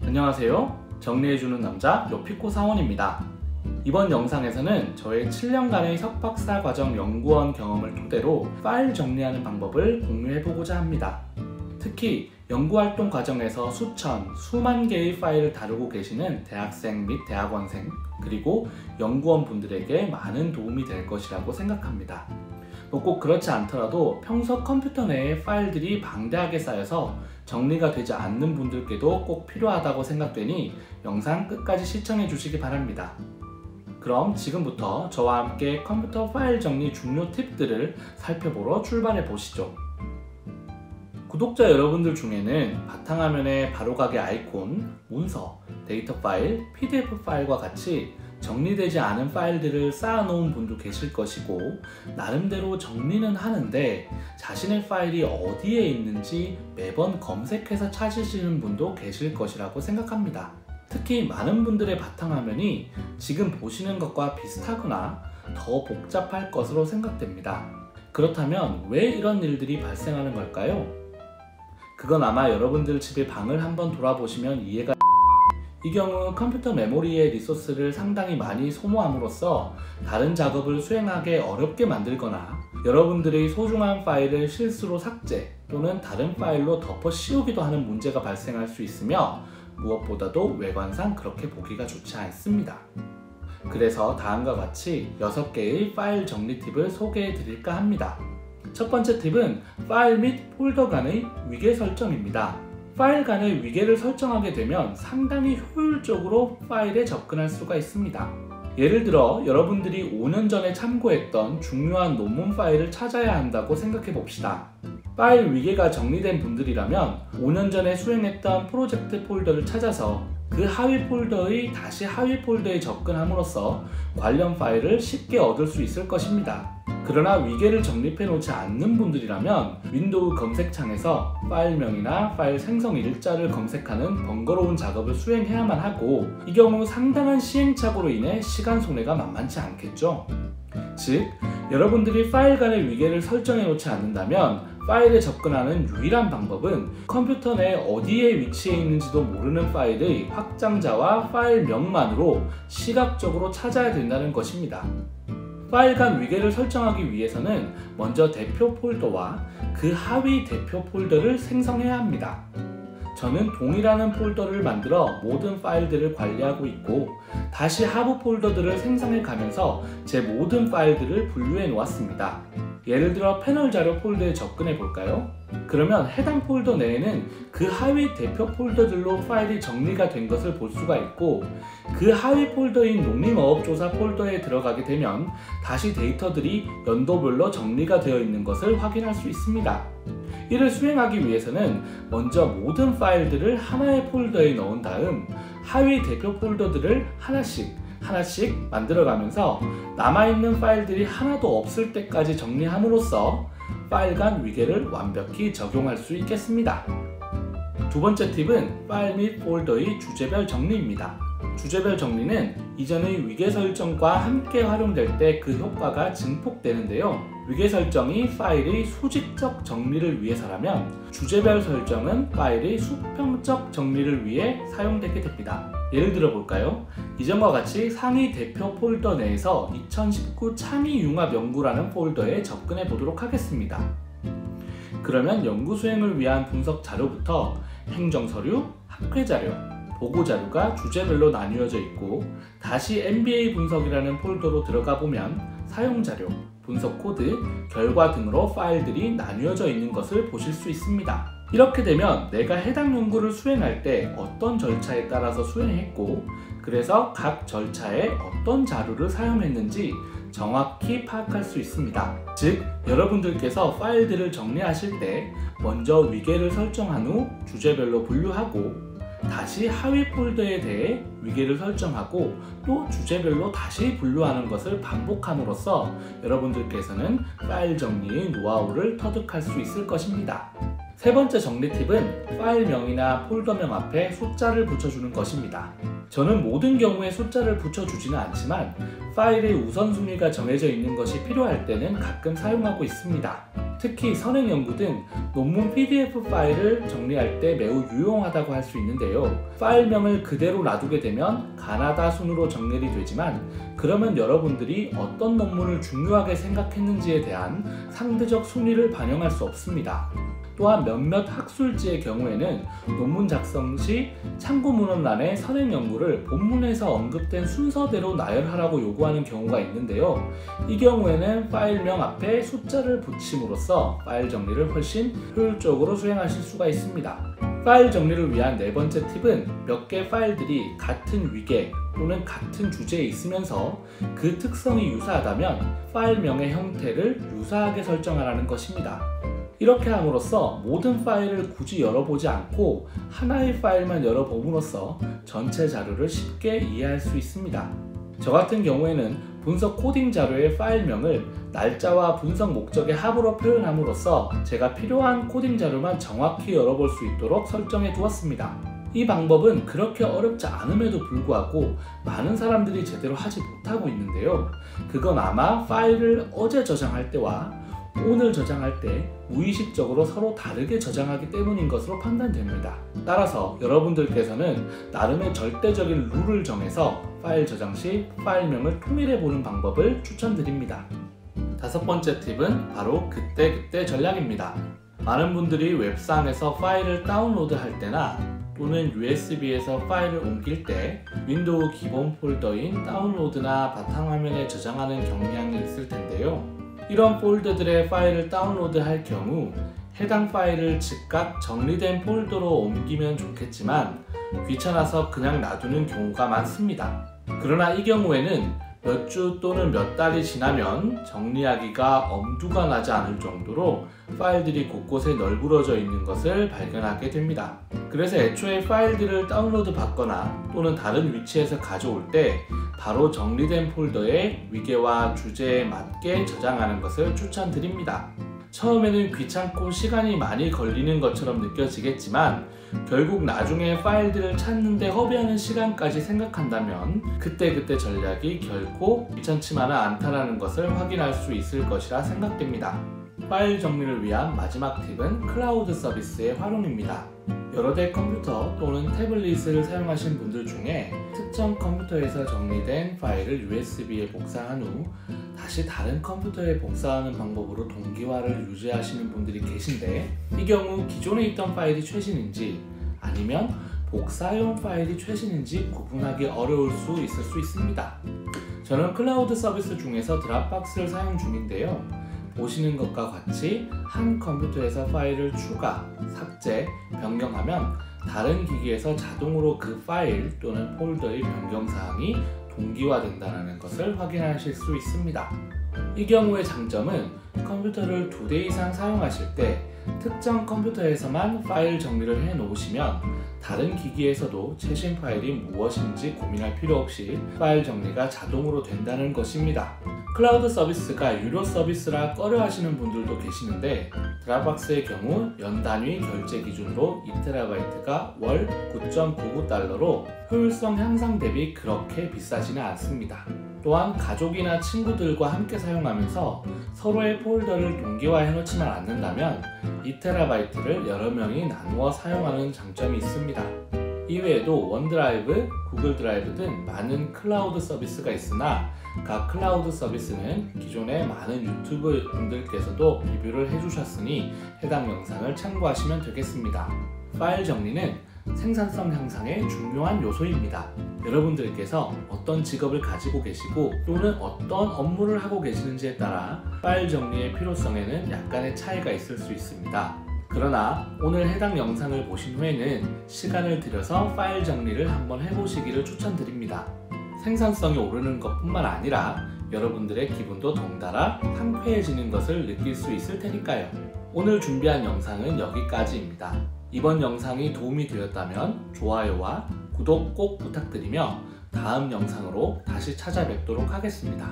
안녕하세요. 정리해주는 남자 요피코 사원입니다. 이번 영상에서는 저의 7년간의 석박사 과정 연구원 경험을 토대로 파일 정리하는 방법을 공유해보고자 합니다. 특히 연구활동 과정에서 수천, 수만 개의 파일을 다루고 계시는 대학생 및 대학원생, 그리고 연구원분들에게 많은 도움이 될 것이라고 생각합니다. 꼭 그렇지 않더라도 평소 컴퓨터 내에 파일들이 방대하게 쌓여서 정리가 되지 않는 분들께도 꼭 필요하다고 생각되니 영상 끝까지 시청해 주시기 바랍니다. 그럼 지금부터 저와 함께 컴퓨터 파일 정리 중요 팁들을 살펴보러 출발해 보시죠. 구독자 여러분들 중에는 바탕화면에 바로가기 아이콘, 문서, 데이터 파일, PDF 파일과 같이 정리되지 않은 파일들을 쌓아놓은 분도 계실 것이고, 나름대로 정리는 하는데 자신의 파일이 어디에 있는지 매번 검색해서 찾으시는 분도 계실 것이라고 생각합니다. 특히 많은 분들의 바탕화면이 지금 보시는 것과 비슷하거나 더 복잡할 것으로 생각됩니다. 그렇다면 왜 이런 일들이 발생하는 걸까요? 그건 아마 여러분들 집의 방을 한번 돌아보시면 이해가 이 경우 컴퓨터 메모리의 리소스를 상당히 많이 소모함으로써 다른 작업을 수행하기 어렵게 만들거나 여러분들의 소중한 파일을 실수로 삭제 또는 다른 파일로 덮어 씌우기도 하는 문제가 발생할 수 있으며, 무엇보다도 외관상 그렇게 보기가 좋지 않습니다. 그래서 다음과 같이 6개의 파일 정리 팁을 소개해 드릴까 합니다. 첫 번째 팁은 파일 및 폴더 간의 위계 설정입니다. 파일 간의 위계를 설정하게 되면 상당히 효율적으로 파일에 접근할 수가 있습니다. 예를 들어 여러분들이 5년 전에 참고했던 중요한 논문 파일을 찾아야 한다고 생각해 봅시다. 파일 위계가 정리된 분들이라면 5년 전에 수행했던 프로젝트 폴더를 찾아서 그 하위 폴더의 다시 하위 폴더에 접근함으로써 관련 파일을 쉽게 얻을 수 있을 것입니다. 그러나 위계를 정립해 놓지 않는 분들이라면 윈도우 검색창에서 파일명이나 파일 생성 일자를 검색하는 번거로운 작업을 수행해야만 하고, 이 경우 상당한 시행착오로 인해 시간 손해가 만만치 않겠죠. 즉, 여러분들이 파일 간의 위계를 설정해 놓지 않는다면 파일에 접근하는 유일한 방법은 컴퓨터 내 어디에 위치해 있는지도 모르는 파일의 확장자와 파일명만으로 시각적으로 찾아야 된다는 것입니다. 파일 간 위계를 설정하기 위해서는 먼저 대표 폴더와 그 하위 대표 폴더를 생성해야 합니다. 저는 동일하는 폴더를 만들어 모든 파일들을 관리하고 있고, 다시 하부 폴더들을 생성해 가면서 제 모든 파일들을 분류해 놓았습니다. 예를 들어 패널 자료 폴더에 접근해 볼까요? 그러면 해당 폴더 내에는 그 하위 대표 폴더들로 파일이 정리가 된 것을 볼 수가 있고, 그 하위 폴더인 농림어업조사 폴더에 들어가게 되면 다시 데이터들이 연도별로 정리가 되어 있는 것을 확인할 수 있습니다. 이를 수행하기 위해서는 먼저 모든 파일들을 하나의 폴더에 넣은 다음 하위 대표 폴더들을 하나씩 만들어가면서 남아있는 파일들이 하나도 없을 때까지 정리함으로써 파일 간 위계를 완벽히 적용할 수 있겠습니다. 두 번째 팁은 파일 및 폴더의 주제별 정리입니다. 주제별 정리는 이전의 위계 설정과 함께 활용될 때 그 효과가 증폭되는데요. 위계 설정이 파일의 수직적 정리를 위해서라면 주제별 설정은 파일의 수평적 정리를 위해 사용되게 됩니다. 예를 들어 볼까요? 이전과 같이 상위 대표 폴더 내에서 2019 창의융합 연구라는 폴더에 접근해 보도록 하겠습니다. 그러면 연구 수행을 위한 분석 자료부터 행정서류, 학회자료, 보고자료가 주제별로 나뉘어져 있고, 다시 MBA 분석이라는 폴더로 들어가 보면 사용자료, 분석 코드, 결과 등으로 파일들이 나뉘어져 있는 것을 보실 수 있습니다. 이렇게 되면 내가 해당 연구를 수행할 때 어떤 절차에 따라서 수행했고, 그래서 각 절차에 어떤 자료를 사용했는지 정확히 파악할 수 있습니다. 즉, 여러분들께서 파일들을 정리하실 때 먼저 위계를 설정한 후 주제별로 분류하고, 다시 하위 폴더에 대해 위계를 설정하고 또 주제별로 다시 분류하는 것을 반복함으로써 여러분들께서는 파일 정리의 노하우를 터득할 수 있을 것입니다. 세 번째 정리 팁은 파일명이나 폴더명 앞에 숫자를 붙여주는 것입니다. 저는 모든 경우에 숫자를 붙여주지는 않지만 파일의 우선순위가 정해져 있는 것이 필요할 때는 가끔 사용하고 있습니다. 특히 선행 연구 등 논문 PDF 파일을 정리할 때 매우 유용하다고 할 수 있는데요. 파일명을 그대로 놔두게 되면 가나다 순으로 정렬이 되지만, 그러면 여러분들이 어떤 논문을 중요하게 생각했는지에 대한 상대적 순위를 반영할 수 없습니다. 또한 몇몇 학술지의 경우에는 논문 작성 시 참고 문헌란에 선행 연구를 본문에서 언급된 순서대로 나열하라고 요구하는 경우가 있는데요. 이 경우에는 파일명 앞에 숫자를 붙임으로써 파일 정리를 훨씬 효율적으로 수행하실 수가 있습니다. 파일 정리를 위한 네 번째 팁은 몇 개 파일들이 같은 위계 또는 같은 주제에 있으면서 그 특성이 유사하다면 파일명의 형태를 유사하게 설정하라는 것입니다. 이렇게 함으로써 모든 파일을 굳이 열어보지 않고 하나의 파일만 열어봄으로써 전체 자료를 쉽게 이해할 수 있습니다. 저 같은 경우에는 분석 코딩 자료의 파일명을 날짜와 분석 목적의 합으로 표현함으로써 제가 필요한 코딩 자료만 정확히 열어볼 수 있도록 설정해 두었습니다. 이 방법은 그렇게 어렵지 않음에도 불구하고 많은 사람들이 제대로 하지 못하고 있는데요. 그건 아마 파일을 어제 저장할 때와 오늘 저장할 때 무의식적으로 서로 다르게 저장하기 때문인 것으로 판단됩니다. 따라서 여러분들께서는 나름의 절대적인 룰을 정해서 파일 저장 시 파일명을 통일해 보는 방법을 추천드립니다. 다섯 번째 팁은 바로 그때그때 전략입니다. 많은 분들이 웹상에서 파일을 다운로드할 때나 또는 USB에서 파일을 옮길 때 윈도우 기본 폴더인 다운로드나 바탕화면에 저장하는 경향이 있을 텐데요. 이런 폴더들의 파일을 다운로드할 경우 해당 파일을 즉각 정리된 폴더로 옮기면 좋겠지만 귀찮아서 그냥 놔두는 경우가 많습니다. 그러나 이 경우에는 몇 주 또는 몇 달이 지나면 정리하기가 엄두가 나지 않을 정도로 파일들이 곳곳에 널브러져 있는 것을 발견하게 됩니다. 그래서 애초에 파일들을 다운로드 받거나 또는 다른 위치에서 가져올 때 바로 정리된 폴더의 위계와 주제에 맞게 저장하는 것을 추천드립니다. 처음에는 귀찮고 시간이 많이 걸리는 것처럼 느껴지겠지만 결국 나중에 파일들을 찾는데 허비하는 시간까지 생각한다면 그때그때 전략이 결코 귀찮지만은 않다는 것을 확인할 수 있을 것이라 생각됩니다. 파일 정리를 위한 마지막 팁은 클라우드 서비스의 활용입니다. 여러 대 컴퓨터 또는 태블릿을 사용하신 분들 중에 특정 컴퓨터에서 정리된 파일을 USB에 복사한 후 다시 다른 컴퓨터에 복사하는 방법으로 동기화를 유지하시는 분들이 계신데, 이 경우 기존에 있던 파일이 최신인지 아니면 복사용 파일이 최신인지 구분하기 어려울 수 있을 수 있습니다. 저는 클라우드 서비스 중에서 드랍박스를 사용 중인데요. 보시는 것과 같이 한 컴퓨터에서 파일을 추가, 삭제, 변경하면 다른 기기에서 자동으로 그 파일 또는 폴더의 변경사항이 동기화된다는 것을 확인하실 수 있습니다. 이 경우의 장점은 컴퓨터를 2대 이상 사용하실 때 특정 컴퓨터에서만 파일 정리를 해 놓으시면 다른 기기에서도 최신 파일이 무엇인지 고민할 필요 없이 파일 정리가 자동으로 된다는 것입니다. 클라우드 서비스가 유료 서비스라 꺼려 하시는 분들도 계시는데, 드랍박스의 경우 연 단위 결제 기준으로 2TB가 월 9.99달러로 효율성 향상 대비 그렇게 비싸지는 않습니다. 또한 가족이나 친구들과 함께 사용하면서 서로의 폴더를 동기화해 놓지만 않는다면 2TB를 여러 명이 나누어 사용하는 장점이 있습니다. 이외에도 원드라이브, 구글 드라이브 등 많은 클라우드 서비스가 있으나 각 클라우드 서비스는 기존의 많은 유튜브 분들께서도 리뷰를 해주셨으니 해당 영상을 참고하시면 되겠습니다. 파일 정리는 생산성 향상의 중요한 요소입니다. 여러분들께서 어떤 직업을 가지고 계시고 또는 어떤 업무를 하고 계시는지에 따라 파일 정리의 필요성에는 약간의 차이가 있을 수 있습니다. 그러나 오늘 해당 영상을 보신 후에는 시간을 들여서 파일 정리를 한번 해보시기를 추천드립니다. 생산성이 오르는 것뿐만 아니라 여러분들의 기분도 덩달아 상쾌해지는 것을 느낄 수 있을 테니까요. 오늘 준비한 영상은 여기까지입니다. 이번 영상이 도움이 되었다면 좋아요와 구독 꼭 부탁드리며 다음 영상으로 다시 찾아뵙도록 하겠습니다.